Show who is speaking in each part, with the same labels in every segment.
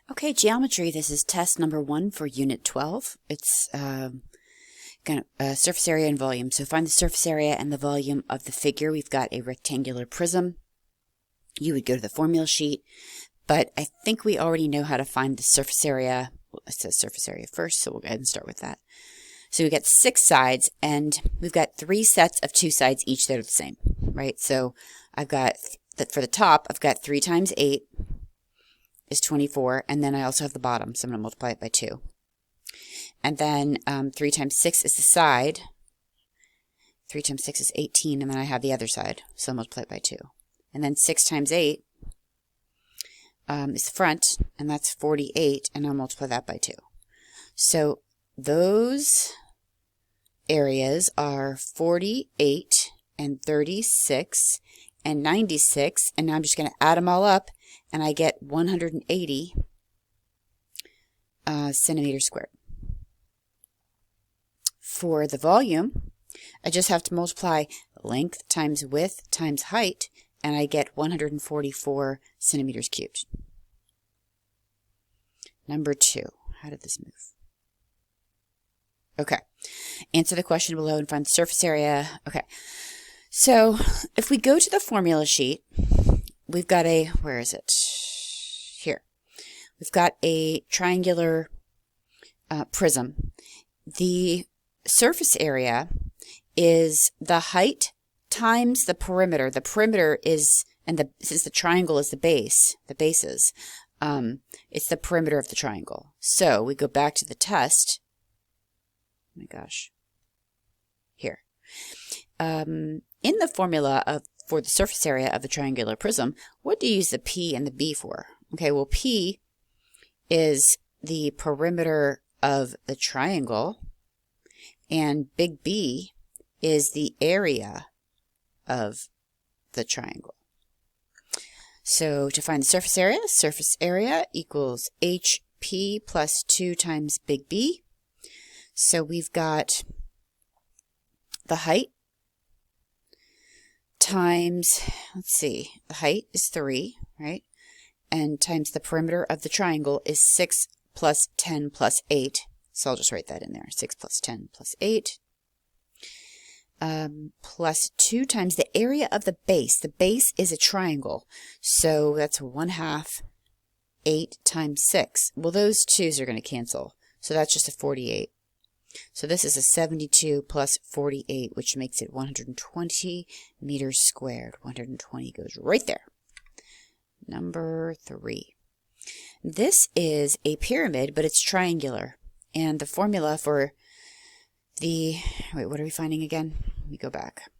Speaker 1: Okay, geometry, this is test number 1 for Unit 12. It's surface area and volume. So find the surface area and the volume of the figure. We've got a rectangular prism. You would go to the formula sheet, but I think we already know how to find the surface area. Well, it says surface area first, so we'll go ahead and start with that. So we've got 6 sides, and we've got 3 sets of 2 sides each that are the same, right? So I've got, for the top, I've got 3 times 8. Is 24, and then I also have the bottom, so I'm going to multiply it by 2. And then 3 times 6 is the side. 3 times 6 is 18, and then I have the other side, so I'll multiply it by 2. And then 6 times 8 is the front, and that's 48, and I'll multiply that by 2. So those areas are 48 and 36 and 96, and now I'm just going to add them all up, and I get 180 centimeters squared. For the volume, I just have to multiply length times width times height, and I get 144 centimeters cubed. Number 2, how did this move? Okay, answer the question below and find the surface area. Okay, so if we go to the formula sheet, we've got a, where is it? Here. We've got a triangular prism. The surface area is the height times the perimeter. The perimeter is, and since the triangle is the bases, it's the perimeter of the triangle. So we go back to the test. Oh my gosh. Here. In the formula for the surface area of the triangular prism, what do you use the P and the B for? Okay, well, P is the perimeter of the triangle, and big B is the area of the triangle. So to find the surface area equals HP plus 2 times big B. So we've got the height times, let's see, the height is 3, right? And times the perimeter of the triangle is 6 plus 10 plus 8. So I'll just write that in there, 6 plus 10 plus 8. Plus 2 times the area of the base. The base is a triangle, so that's 1/2, 8 times 6. Well, those 2's are going to cancel, so that's just a 48. So this is a 72 plus 48, which makes it 120 meters squared. 120 goes right there. Number 3. This is a pyramid, but it's triangular. And the formula for the, wait, what are we finding again? Let me go back.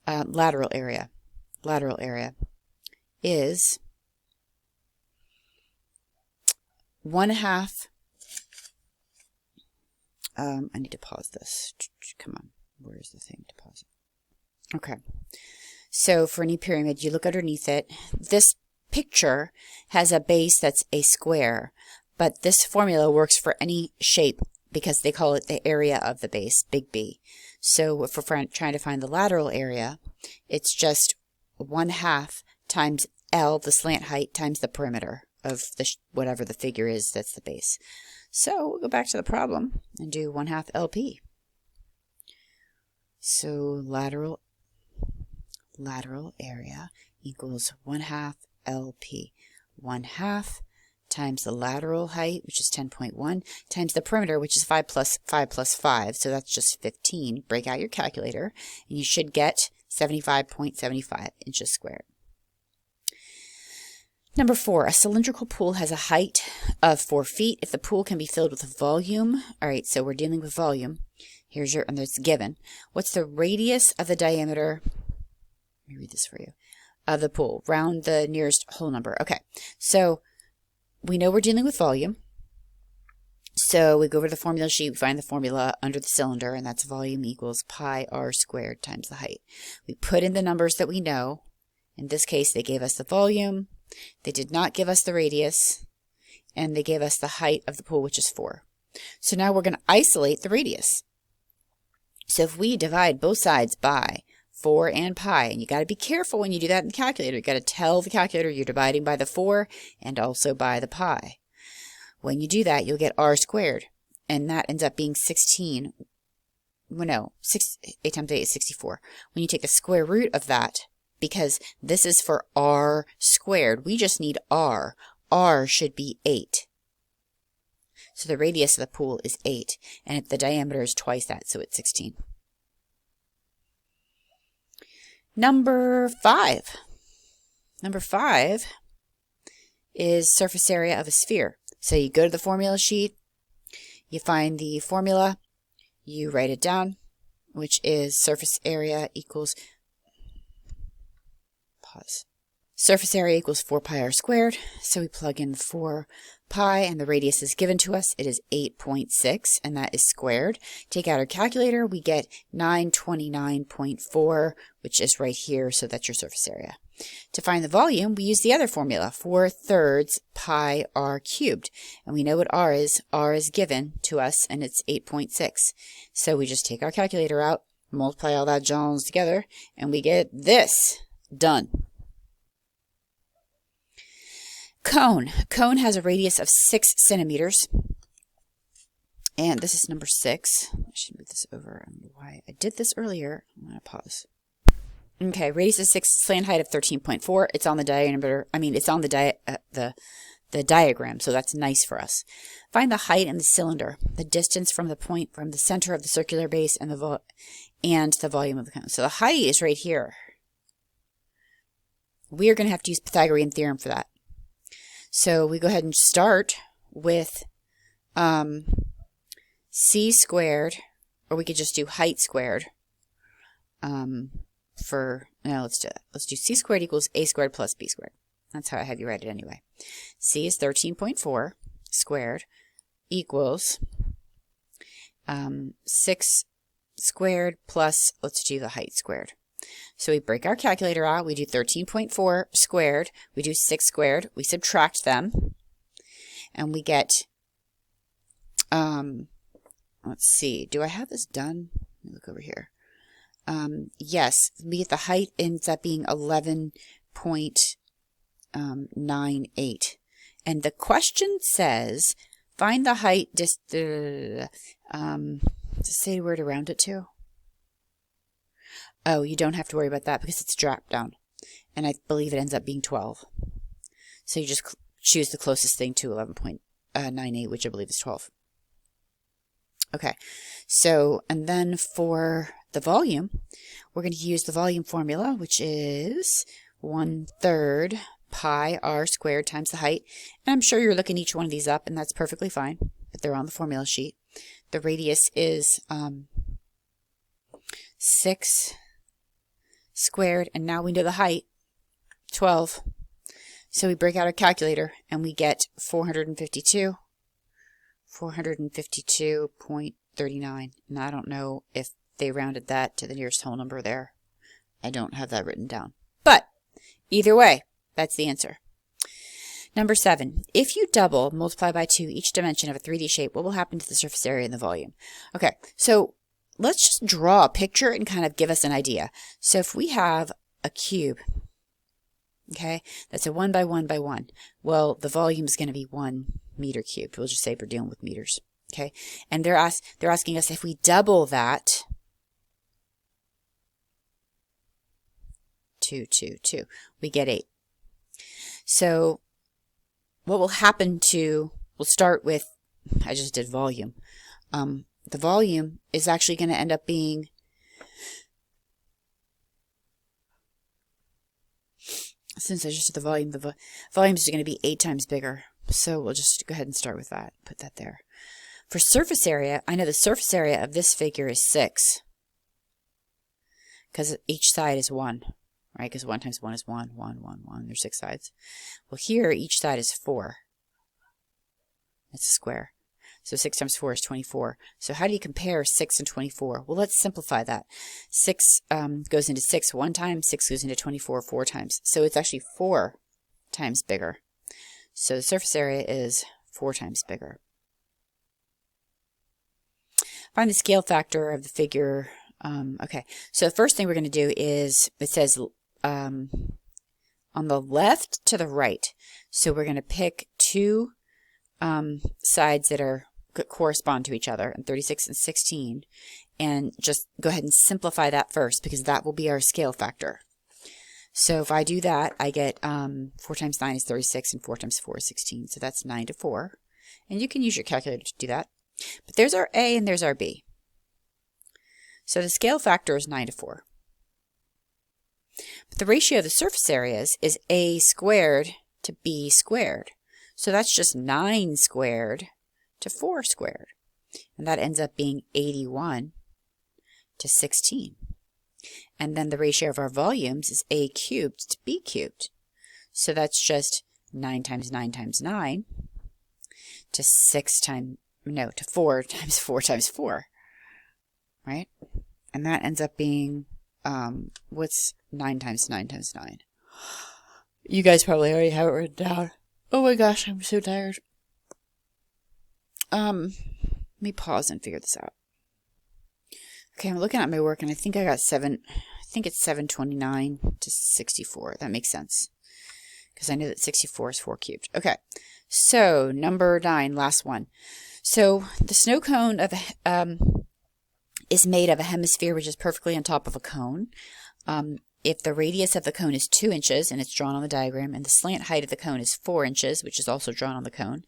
Speaker 1: Lateral area. Lateral area is 1/2. I need to pause this. Come on. Where's the thing to pause it? Okay. So for any pyramid, you look underneath it. This picture has a base that's a square, but this formula works for any shape because they call it the area of the base, big B. So if we're trying to find the lateral area, it's just 1/2 times L, the slant height, times the perimeter of the whatever the figure is that's the base. So we'll go back to the problem and do 1/2 LP. So lateral area equals 1/2 LP. 1/2 times the lateral height, which is 10.1, times the perimeter, which is 5 plus 5 plus 5, so that's just 15. Break out your calculator, and you should get 75.75 inches squared. Number 4, a cylindrical pool has a height of 4 feet. If the pool can be filled with a volume, all right, so we're dealing with volume. Here's your, and it's given. What's the radius of the diameter? Let me read this for you. Of the pool. Round the nearest whole number. Okay, so we know we're dealing with volume. So we go over to the formula sheet, we find the formula under the cylinder, and that's volume equals pi r squared times the height. We put in the numbers that we know. In this case, they gave us the volume. They did not give us the radius, and they gave us the height of the pool, which is 4. So now we're going to isolate the radius. So if we divide both sides by 4 and pi. And you got to be careful when you do that in the calculator. You got to tell the calculator you're dividing by the 4 and also by the pi. When you do that, you'll get r squared. And that ends up being 16. Well, no, 8 times 8 is 64. When you take the square root of that, because this is for r squared, we just need r. R should be 8. So the radius of the pool is 8, and the diameter is twice that, so it's 16. Number 5. Number 5 is surface area of a sphere. So you go to the formula sheet, you find the formula, you write it down, which is surface area equals, pause. Surface area equals 4 pi r squared. So we plug in 4 pi, and the radius is given to us. It is 8.6, and that is squared. Take out our calculator, we get 929.4, which is right here, so that's your surface area. To find the volume, we use the other formula, 4/3 pi r cubed. And we know what r is. R is given to us, and it's 8.6. So we just take our calculator out, multiply all that Jones together, and we get this. Done. Cone. Cone has a radius of 6 centimeters. And this is number 6. I should move this over. I don't know why I did this earlier. I'm going to pause. Okay, radius is 6, slant height of 13.4. It's on the diameter. I mean, it's on the diagram, so that's nice for us. Find the height in the cylinder, the distance from the point from the center of the circular base, and the volume of the cone. So the height is right here. We are going to have to use Pythagorean theorem for that. So we go ahead and start with c squared, or we could just do height squared. Let's do that. Let's do c squared equals a squared plus b squared. That's how I have you write it anyway. C is 13.4 squared equals 6 squared plus, let's do the height squared. So we break our calculator out. We do 13.4 squared. We do 6 squared. We subtract them. And we get, let's see. Do I have this done? Let me look over here. Yes, we get the height ends up being 11.98. And the question says, find the height, does it say where to round it to? Oh, you don't have to worry about that because it's dropped down. And I believe it ends up being 12. So you just choose the closest thing to 11.98, which I believe is 12. Okay, so, and then for the volume, we're going to use the volume formula, which is 1/3 pi r squared times the height. And I'm sure you're looking each one of these up, and that's perfectly fine, but they're on the formula sheet. The radius is 6 squared, and now we know the height, 12. So we break out our calculator, and we get 452.39. And I don't know if they rounded that to the nearest whole number there. I don't have that written down. But either way, that's the answer. Number 7, if you double, multiply by 2 each dimension of a 3D shape, what will happen to the surface area and the volume? Okay, so let's just draw a picture and kind of give us an idea. So if we have a cube, okay, that's a 1 by 1 by 1. Well, the volume is going to be 1 meter cubed. We'll just say we're dealing with meters. Okay, and they're asking us if we double that, 2, 2, 2, we get 8. So what will happen to, we'll start with, I just did volume. The volume is actually going to end up being, since I just did the volume is going to be 8 times bigger. So we'll just go ahead and start with that, put that there. For surface area, I know the surface area of this figure is 6, because each side is 1, right? Because 1 times 1 is 1, 1, 1, 1. There's 6 sides. Well, here, each side is 4. It's a square. So 6 times 4 is 24. So how do you compare 6 and 24? Well, let's simplify that. 6 goes into 6 1 time, 6 goes into 24 4 times. So it's actually 4 times bigger. So the surface area is 4 times bigger. Find the scale factor of the figure Okay, so the first thing we're going to do is, it says on the left to the right. So we're going to pick two sides that correspond to each other, and 36 and 16, and just go ahead and simplify that first, because that will be our scale factor. So if I do that, I get 4 times 9 is 36, and 4 times 4 is 16. So that's 9 to 4. And you can use your calculator to do that. But there's our A and there's our B. So the scale factor is 9 to 4. But the ratio of the surface areas is A squared to B squared. So that's just 9 squared to 4 squared. And that ends up being 81 to 16. And then the ratio of our volumes is A cubed to B cubed. So that's just 9 times 9 times 9 to 4 times 4 times 4. Right? And that ends up being, what's 9 times 9 times 9? You guys probably already have it written down. Oh my gosh, I'm so tired. Let me pause and figure this out. Okay, I'm looking at my work, and I think I got I think it's 729 to 64. That makes sense, because I know that 64 is 4 cubed. Okay, so number 9, last one. So the snow cone is made of a hemisphere which is perfectly on top of a cone. If the radius of the cone is 2 inches, and it's drawn on the diagram, and the slant height of the cone is 4 inches, which is also drawn on the cone,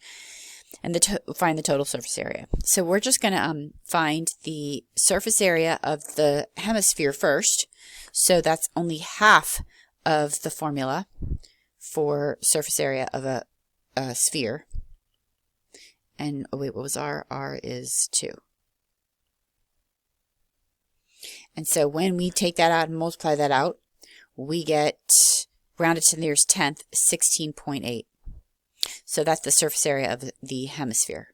Speaker 1: and find the total surface area. So we're just going to find the surface area of the hemisphere first. So that's only half of the formula for surface area of a sphere. And oh wait, what was R? R is 2. And so when we take that out and multiply that out, we get, rounded to the nearest tenth, 16.8. So that's the surface area of the hemisphere.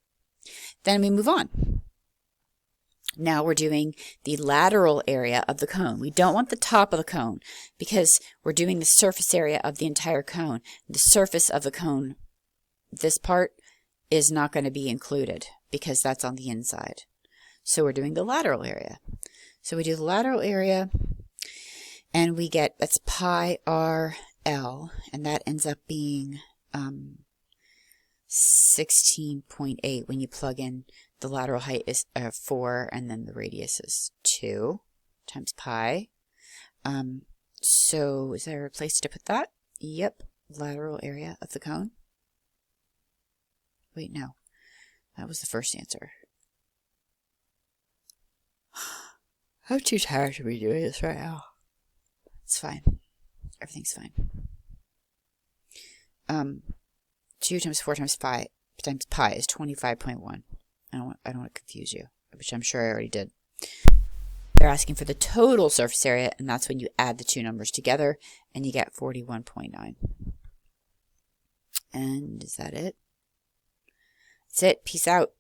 Speaker 1: Then we move on. Now we're doing the lateral area of the cone. We don't want the top of the cone, because we're doing the surface area of the entire cone. The surface of the cone, this part, is not going to be included because that's on the inside. So we're doing the lateral area. So we do the lateral area, and we get, that's pi r L, and that ends up being 16.8 when you plug in the lateral height is 4, and then the radius is 2 times pi. So is there a place to put that? Yep, lateral area of the cone. Wait, no, that was the first answer. I'm too tired to be doing this right now. It's fine. Everything's fine. 2 times 4 times pi is 25.1. I don't want to confuse you, which I'm sure I already did. They're asking for the total surface area, and that's when you add the two numbers together, and you get 41.9. And is that it? That's it. Peace out.